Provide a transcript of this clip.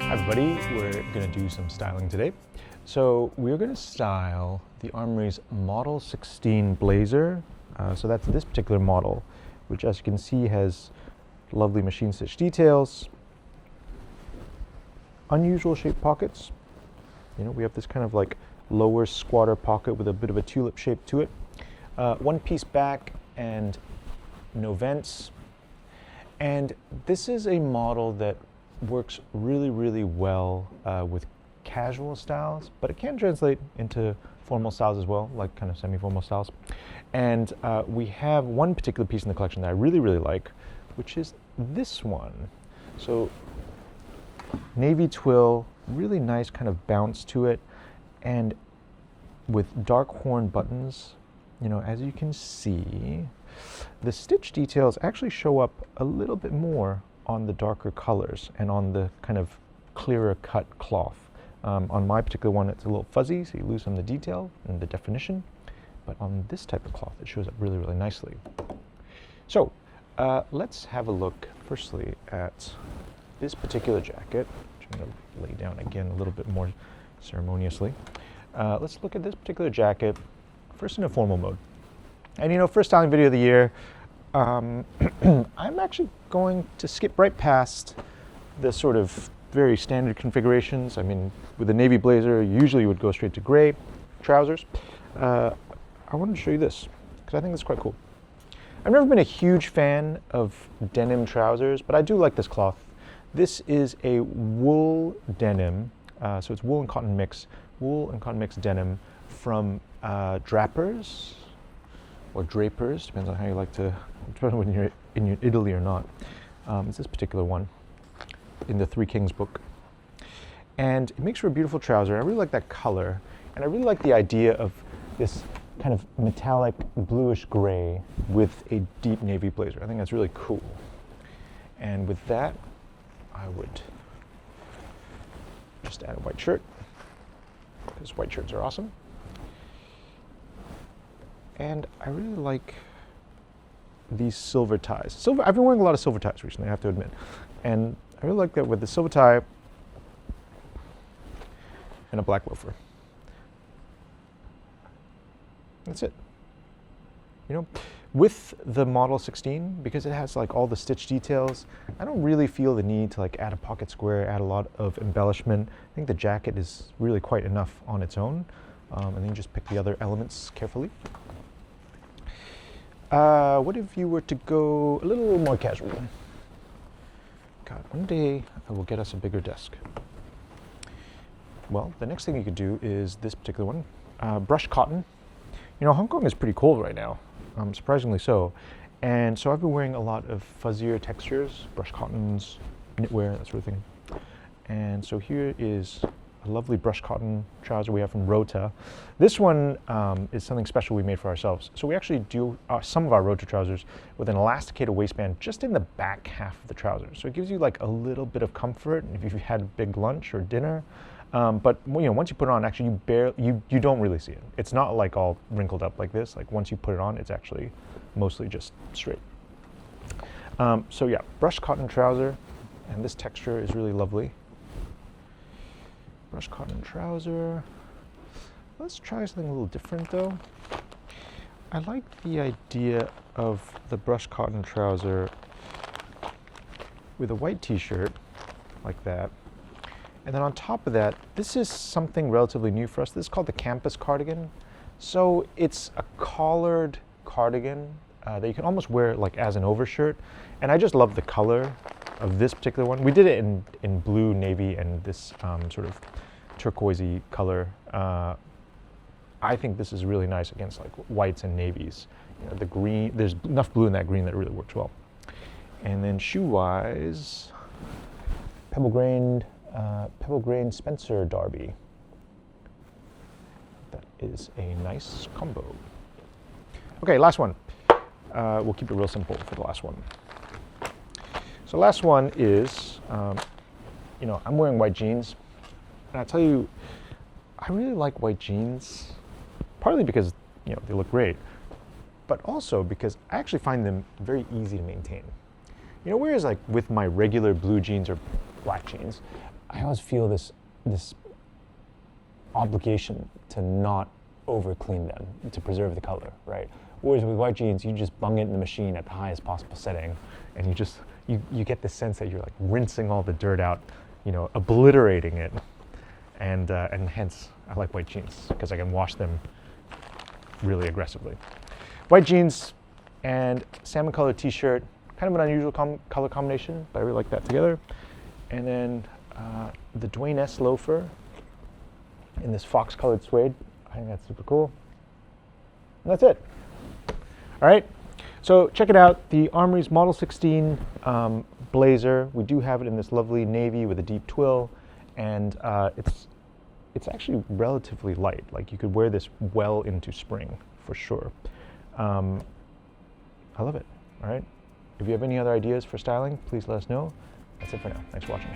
Hi everybody, we're going to do some styling today. So we're going to style the Armoury's Model 16 blazer. So that's this particular model, which as you can see has lovely machine stitch details, unusual shaped pockets. You know, we have this kind of like lower squatter pocket with a bit of a tulip shape to it. One piece back and no vents. And this is a model that works really, really well with casual styles, but it can translate into formal styles as well, like kind of semi-formal styles. And we have one particular piece in the collection that I really, really like, which is this one. So navy twill, really nice kind of bounce to it, and with dark horn buttons. You know, as you can see, the stitch details actually show up a little bit more on the darker colors and on the kind of clearer cut cloth. On my particular one, it's a little fuzzy, so you lose some of the detail and the definition. But on this type of cloth, it shows up really, really nicely. So let's have a look firstly at this particular jacket, which I'm going to lay down again a little bit more ceremoniously. Let's look at this particular jacket first in a formal mode. And you know, first styling video of the year, I'm actually going to skip right past the sort of very standard configurations. I mean, with a navy blazer, usually you would go straight to gray trousers. I wanted to show you this, because I think it's quite cool. I've never been a huge fan of denim trousers, but I do like this cloth. This is a wool denim, so it's wool and cotton mix denim from Drapers, or Drapers, depends on how you like to, depends on when you're in Italy or not. It's this particular one in the Three Kings book. And it makes for a beautiful trouser. I really like that color, and I really like the idea of this kind of metallic bluish gray with a deep navy blazer. I think that's really cool. And with that, I would just add a white shirt, because white shirts are awesome. And I really like these silver ties. I've been wearing a lot of silver ties recently, I have to admit. And I really like that with the silver tie and a black loafer. That's it. You know, with the Model 16, because it has like all the stitch details, I don't really feel the need to like add a pocket square, add a lot of embellishment. I think the jacket is really quite enough on its own. And then you just pick the other elements carefully. What if you were to go a little more casual? God, one day I will get us a bigger desk. Well, the next thing you could do is this particular one, brushed cotton. You know, Hong Kong is pretty cold right now, surprisingly so. And so I've been wearing a lot of fuzzier textures, brushed cottons, knitwear, that sort of thing. And so here is a lovely brushed cotton trouser we have from ROTA. This one is something special we made for ourselves. So we actually do some of our ROTA trousers with an elasticated waistband just in the back half of the trouser. So it gives you like a little bit of comfort if you've had a big lunch or dinner. But you know, once you put it on, actually you don't really see it. It's not like all wrinkled up like this. Like once you put it on, it's actually mostly just straight. So yeah, brushed cotton trouser, and this texture is really lovely. Brushed cotton trouser. Let's try something a little different though. I like the idea of the brushed cotton trouser with a white t-shirt like that. And then on top of that, this is something relatively new for us. This is called the campus cardigan. So it's a collared cardigan that you can almost wear like as an overshirt. And I just love the color of this particular one. We did it in blue, navy, and this sort of turquoisey color. I think this is really nice against like whites and navies. You know, the green, there's enough blue in that green that it really works well. And then shoe-wise, pebble grain Spenser Derby. That is a nice combo. Okay, last one. We'll keep it real simple for the last one. So last one is, you know, I'm wearing white jeans. And I tell you, I really like white jeans, partly because, you know, they look great, but also because I actually find them very easy to maintain. You know, whereas like with my regular blue jeans or black jeans, I always feel this obligation to not over clean them, to preserve the color, right? Whereas with white jeans, you just bung it in the machine at the highest possible setting, and you get the sense that you're like rinsing all the dirt out, you know, obliterating it, and hence I like white jeans because I can wash them really aggressively. White jeans and salmon colored t-shirt, kind of an unusual color combination, but I really like that together. And then the Duane S loafer in this fox colored suede. I think that's super cool. And that's it. All right, so check it out, the Armoury's Model 16 blazer. We do have it in this lovely navy with a deep twill, and it's actually relatively light. Like you could wear this well into spring for sure. I love it. All right, if you have any other ideas for styling, please let us know. That's it for now. Thanks for watching.